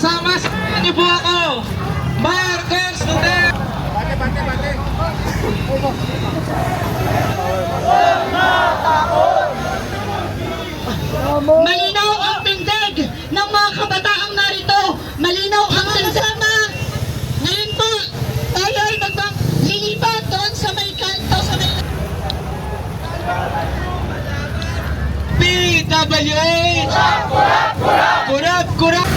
kasama sa niyo po ako, Marcos Duterte. Malinaw ang tindig ng mga kabataang narito. Malinaw ang kasama. Ngayon po, tayo ay lilipat doon sa may kanto, sa may... PWH! Kurap! Kurap!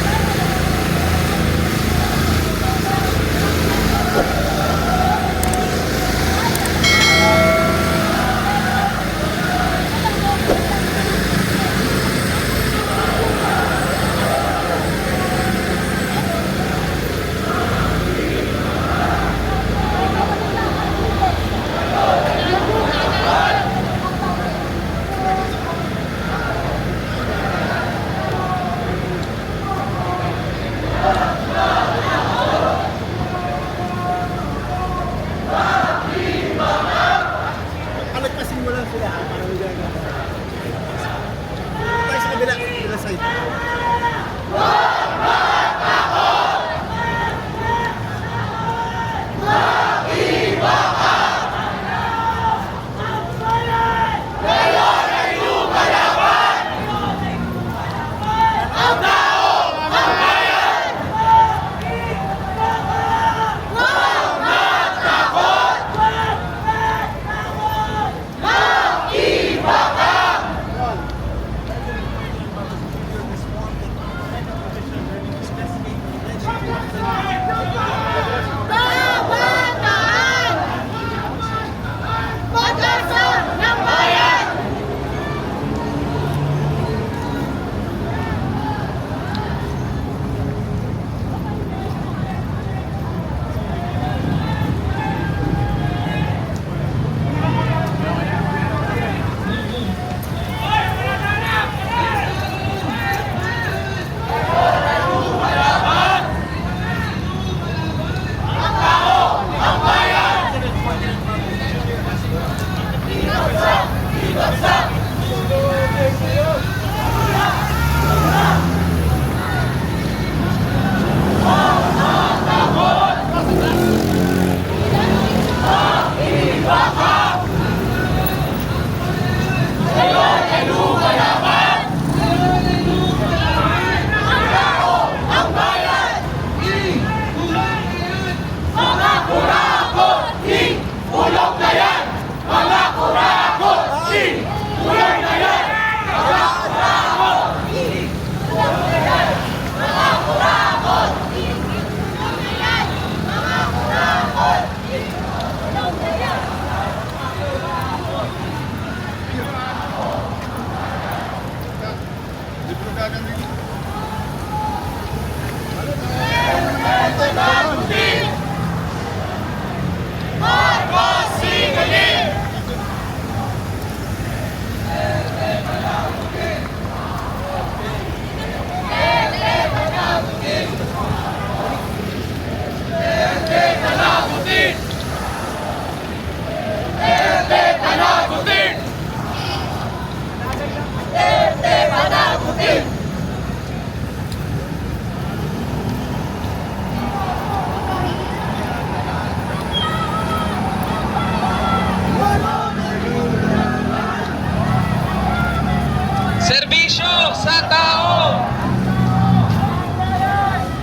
Serbisyo sa tao.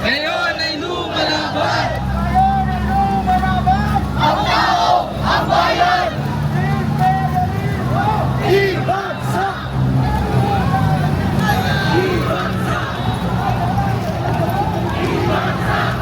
Ngayon ay lumalaban. Ang tao, ang bayan! Ibagsak! Ibagsak! Ibagsak!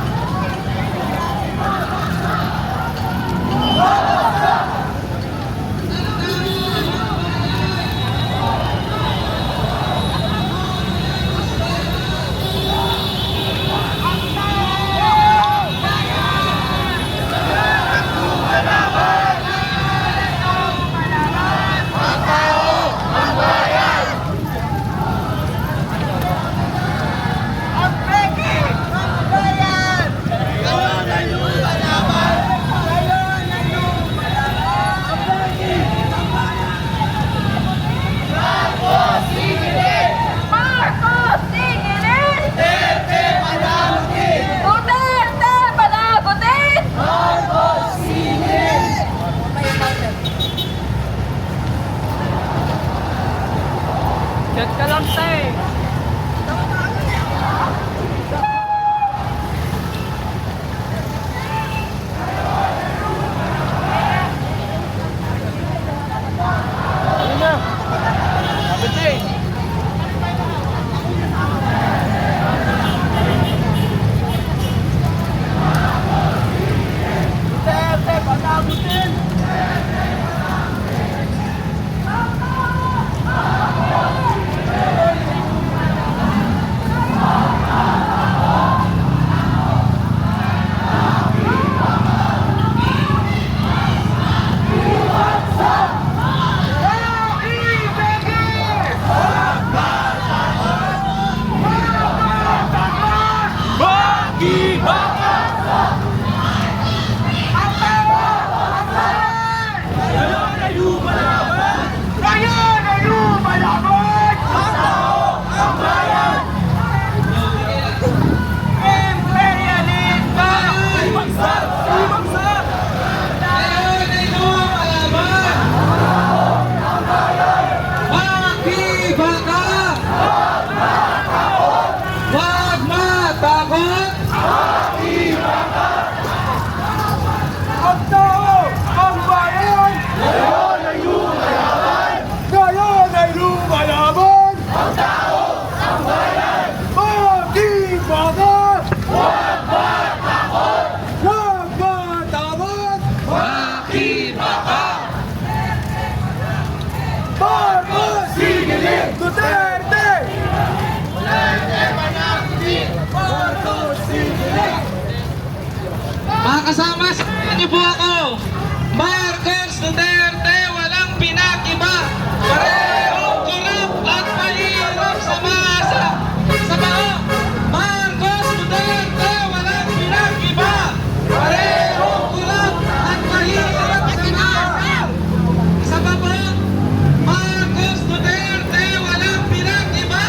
kasama sa niyo po ako. Marcos Duterte, walang pinakiba. Parehong kurap at mahirap sa masa. Sa bao, Marcos Duterte, walang pinakiba. Parehong kurap at mahirap sa masa. Sa baba, Marcos Duterte, walang pinakiba.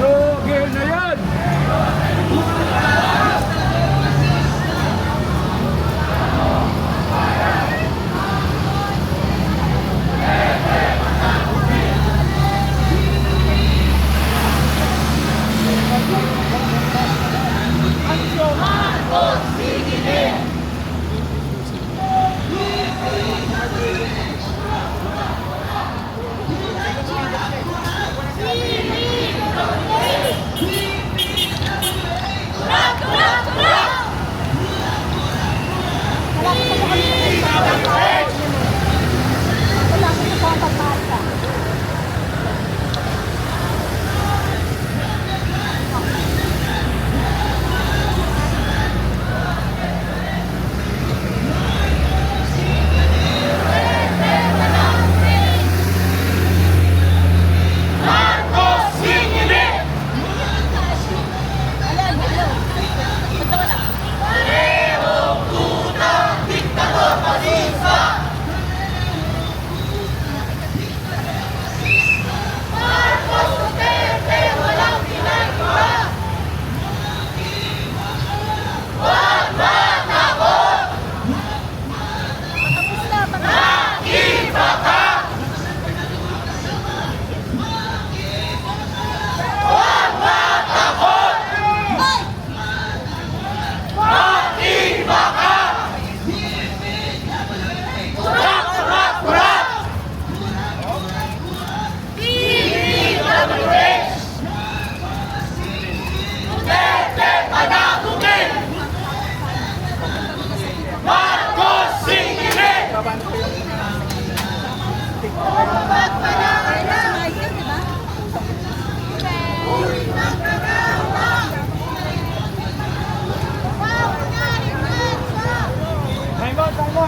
Dugil na yan!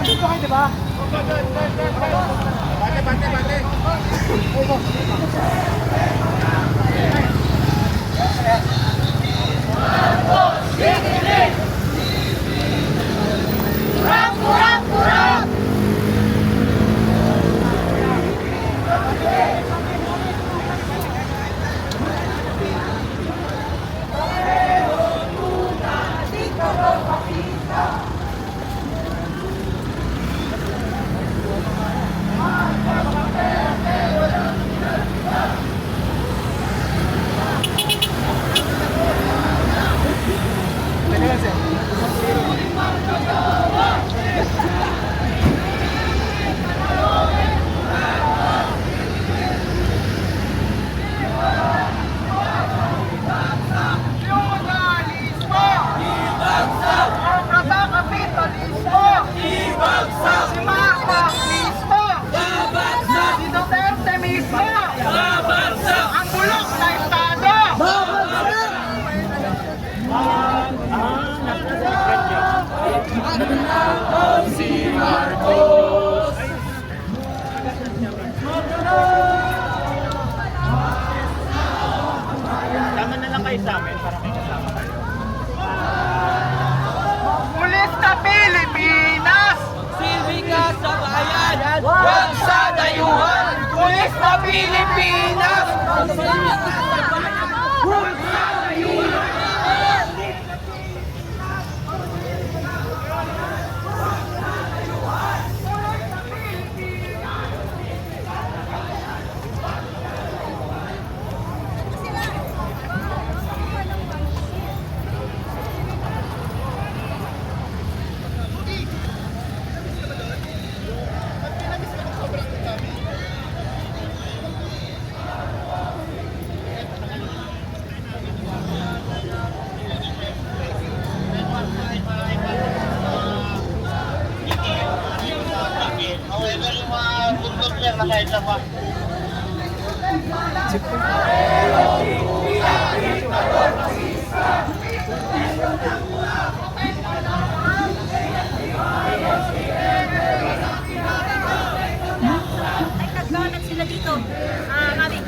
Dito kayo, di ba? Bate. Kurang! Tama na lang kayo sa amin para may kasama kayo. Pulis na Pilipinas! Silbi ka sa bayan! Huwag sa dayuhan! Pulis na Pilipinas! Ay, nag-donut sila dito. Mami.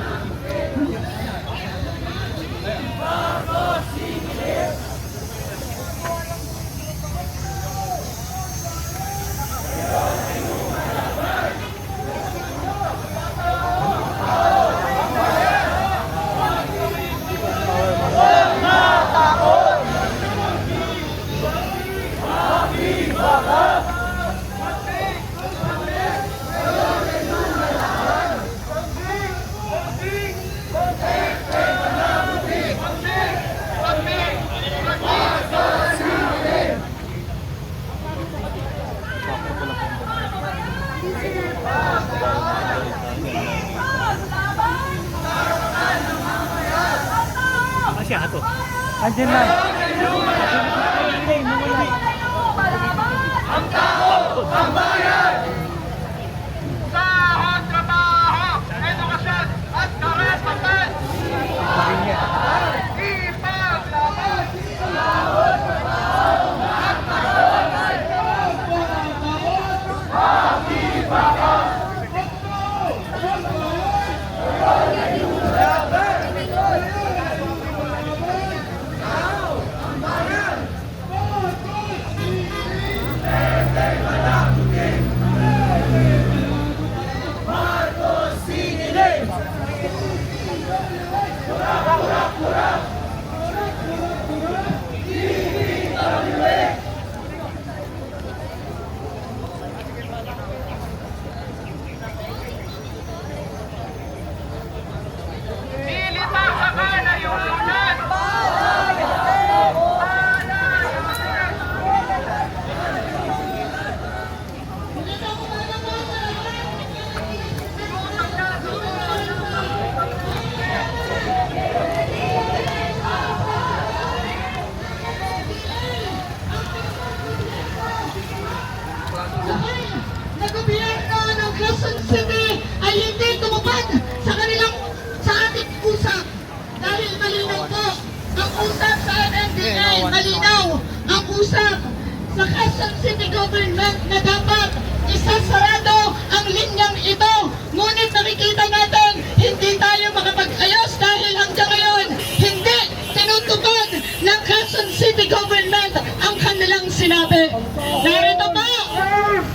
Andiyan na. Sahod, trabaho, edukasyon at karapatan. Ipaglaban. Militar sa kalayunan. Na gobyerno ng Quezon City ay hindi tumupad sa ating usap. Dahil malinaw po, ang usap sa MMDA, malinaw ang usap sa Quezon City Government na dapat isasarado ang linyang ito. Ngunit nakikita natin, hindi tayo makapag-ayos dahil hanggang ngayon, hindi tinutupad ng Quezon City Government ang kanilang sinabi. Narito po,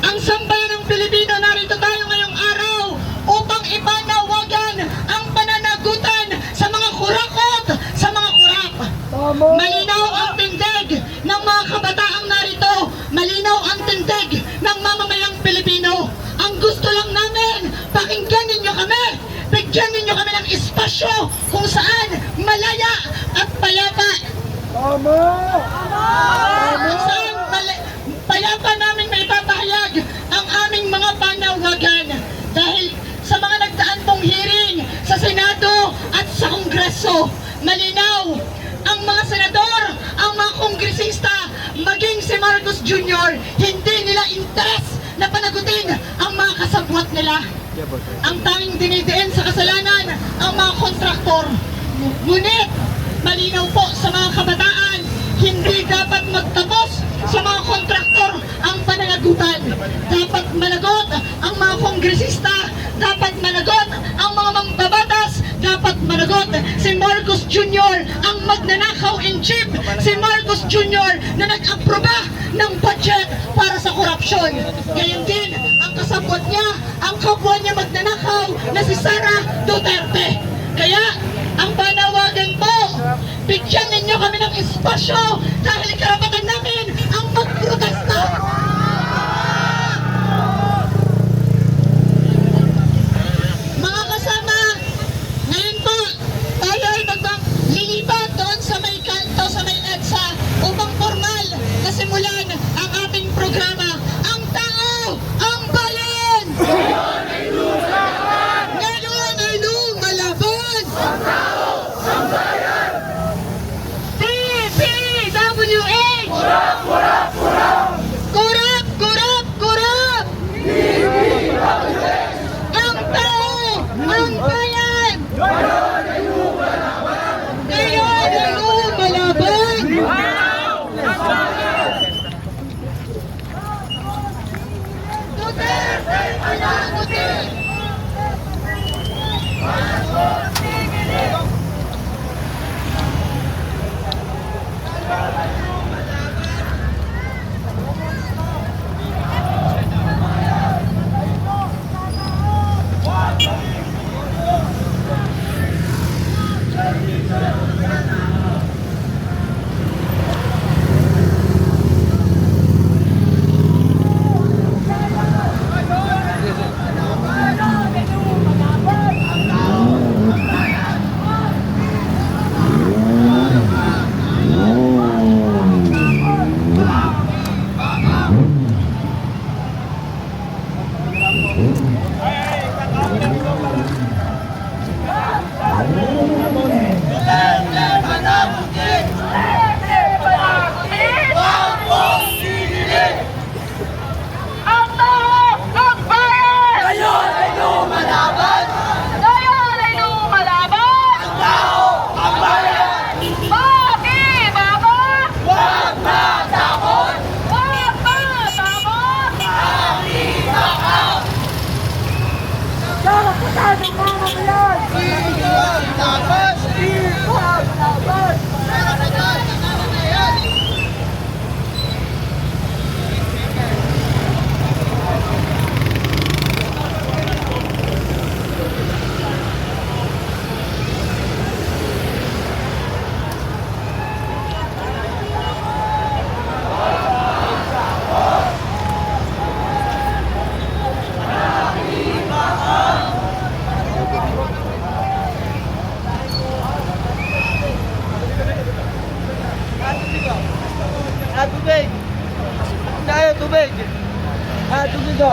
ang sambayan ng Pilipino, narito tayo ngayong araw upang ipanawagan ang pananagutan sa mga kurakot, sa mga kurap. Malinaw ang tindig ng mga kabataang narito, malinaw ang tindig ng mamamayang Pilipino. Ang gusto lang namin, pakinggan ninyo kami, bigyan ninyo kami ng espasyo kung saan malaya at payapa. Kung saan payapa namin may papahayag ang aming mga panawagan. Dahil sa mga nagdaan pong hearing sa Senado at sa Kongreso, malinaw ang mga senador, ang mga kongresista, maging si Marcos Jr., hindi nila interes na panagutin ang mga kasabwat nila. Ang tanging dinidiin sa kasalanan ang mga kontraktor. Ngunit, malinaw po sa mga kabataan, hindi dapat magtapos sa mga kontraktor ang pananagutan. Dapat managot ang mga kongresista, dapat managot ang mga mambabatas, dapat managot si Marcos Jr., ang magnanakaw in chief, si Marcos Jr. na nag-aproba ng budget para sa korupsyon. Ngayon din, ang kasabwat niya, ang kapwa niya magnanakaw na si Sara Duterte. Kaya, ang panawagan po, bigyan ninyo kami ng espasyo dahil karapatan namin ang magprotesta. Mga kasama, ngayon po, tayo ay lilipat doon sa may kanto, sa may EDSA upang formal na simulan ang ating programa. Ang tao, ang bayan! Ngayon ay lumalaban! Ang tao, ang bayan! DPWH! Pura, pura, pura! Tubig! Tayo, tubig! Tubig o!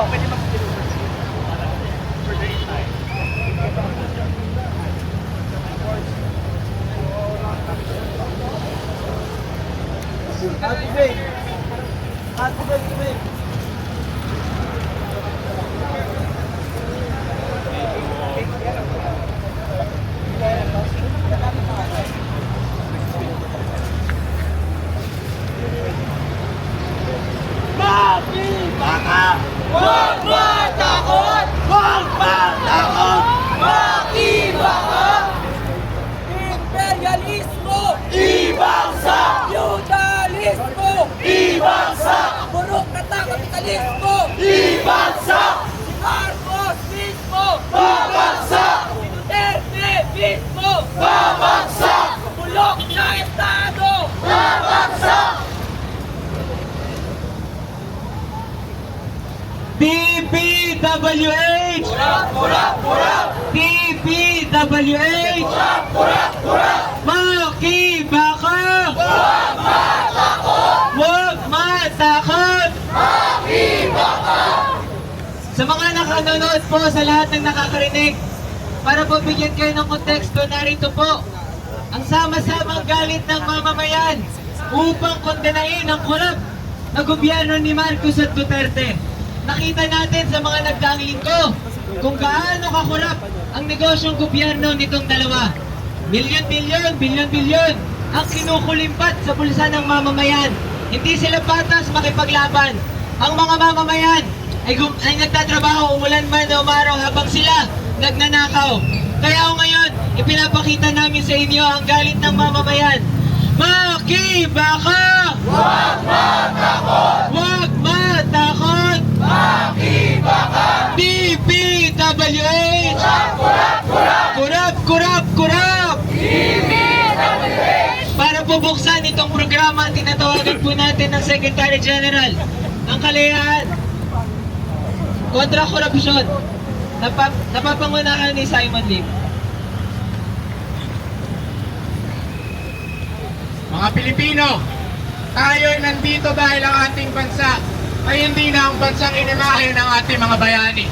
Tubig! Tubig, tubig! Huwag matakot! Huwag matakot! Makibaka! Imperialismo! Ibagsak! Feudalismo! Ibagsak! Burok na kapitalismo! Ibagsak! Si Marcos mismo! Babagsak! Si Duterte mismo! Babagsak! Bulok na Estado! Babagsak! DPWH! DPWH! Makibaka! Huwag matakot! Sa mga nakanonood po, sa lahat ng nakakarinig, para po bigyan kayo ng konteksto, narito po ang sama-samang galit ng mamamayan upang kondenahin ang korap na gobyerno ni Marcos at Duterte. Nakita natin sa mga nagdaang linggo kung gaano kakurap ang negosyong gobyerno nitong dalawa. Milyon-milyon, bilyon-bilyon ang kinukulimpat sa bulsa ng mamamayan. Hindi sila patas makipaglaban. Ang mga mamamayan ay nagtatrabaho umulan man o umaraw habang sila nagnanakaw. Kaya ngayon, ipinapakita namin sa inyo ang galit ng mamamayan. Makibaka! Huwag matakot! Huwag matakot! Makibaka! DPWH! Kurap! Kurap! Kurap! DPWH! Para po buksan itong programa, tinatawagan po natin ng Secretary General ng Kalayaan kontra korupsyon. Napapangunahan ni Simon Lim. Mga Pilipino, tayo'y nandito dahil ang ating bansa ay hindi na ang bansang inimahe ng ating mga bayani.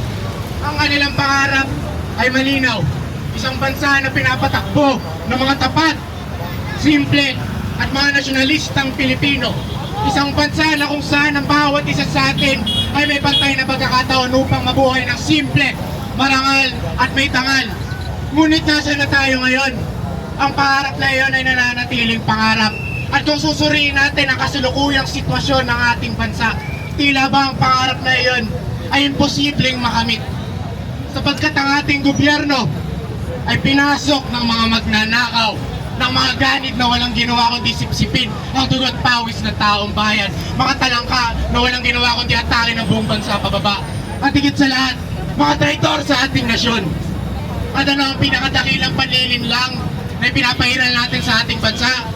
Ang kanilang pangarap ay malinaw. Isang bansa na pinapatakbo ng mga tapat, simple at mga nasyonalistang Pilipino. Isang bansa na kung saan ang bawat isa sa atin ay may pantay na pagkakataon upang mabuhay ng simple, marangal at may tangal. Ngunit nasa na tayo ngayon? Ang pangarap na iyon ay nananatiling pangarap. At kung susuriin natin ang kasalukuyang sitwasyon ng ating bansa, tila ba ang pangarap na iyon ay imposibleng makamit. Sapagkat ang ating gobyerno ay pinasok ng mga magnanakaw, ng mga ganid na walang ginawa kundi sipsipin ang dugo't pawis ng taong bayan, mga talangka na walang ginawa kundi atake ng buong bansa pababa. At higit sa lahat, mga traitor sa ating nasyon. At ano ang pinakadakilang panlilinlang na pinapahiran natin sa ating bansa?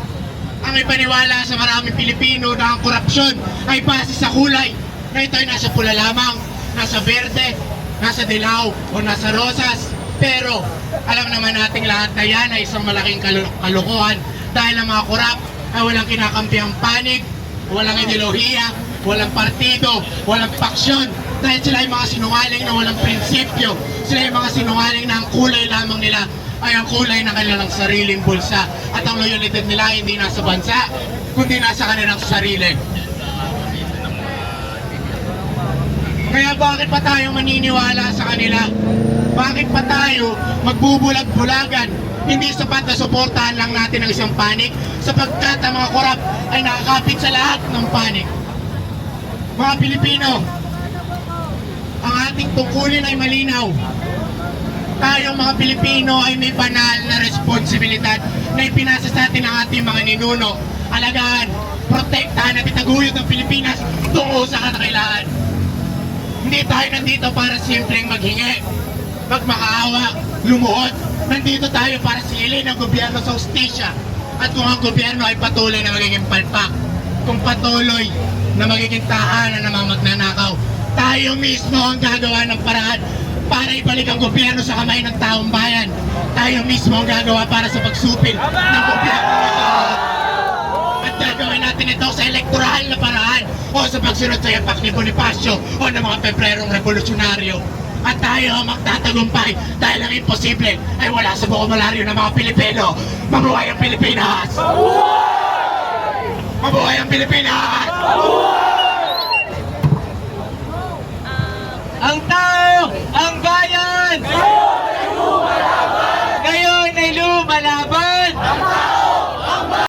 Ang ipaniwala sa maraming Pilipino na ang korupsyon ay base sa kulay, na ito ay nasa pula lamang, nasa berde, nasa dilaw o nasa rosas. Pero alam naman nating lahat na yan ay isang malaking kalokohan dahil ang mga korap ay walang kinakampiang panig, walang ideolohiya, walang partido, walang paksyon, dahil sila ay mga sinungaling na walang prinsipyo. Sila ay mga sinungaling na ang kulay lamang nila ay ang kulay ng kanilang sariling bulsa, at ang loyalidad nila hindi nasa bansa kundi nasa kanilang sarili. Kaya bakit pa tayo maniniwala sa kanila? Bakit pa tayo magbubulag-bulagan? Hindi sapat na suportahan lang natin ang isang panig, sapagkat ang mga korap ay nakakapit sa lahat ng panig. Mga Pilipino, ang ating tungkulin ay malinaw. tayong mga Pilipino ay may banal na responsibilidad na ipinasa sa atin ng ating mga ninuno. Alagaan, protektahan at itaguyod ng Pilipinas tungo sa kakailangan. Hindi tayo nandito para simpleng maghingi, magmakaawa, lumuhod. Nandito tayo para silin ang gobyerno sa hustisya. At kung ang gobyerno ay patuloy na magiging palpak, kung patuloy na magiging tahanan ng mga magnanakaw, tayo mismo ang gagawa ng paraan para ibalik ang gobyerno sa kamay ng taong bayan. Tayo mismo ang gagawa para sa pagsupil ng gobyerno nito. At gagawin natin ito sa elektoral na paraan o sa pagsunod sa yapak ni Bonifacio o ng mga Pebrerong revolusyonaryo. At tayo ang magtatagumpay dahil ang imposible ay wala sa bokobularyo ng mga Pilipino. Mabuhay ang Pilipinas! Mabuhay ang Pilipinas! Ang tao, ang bayan!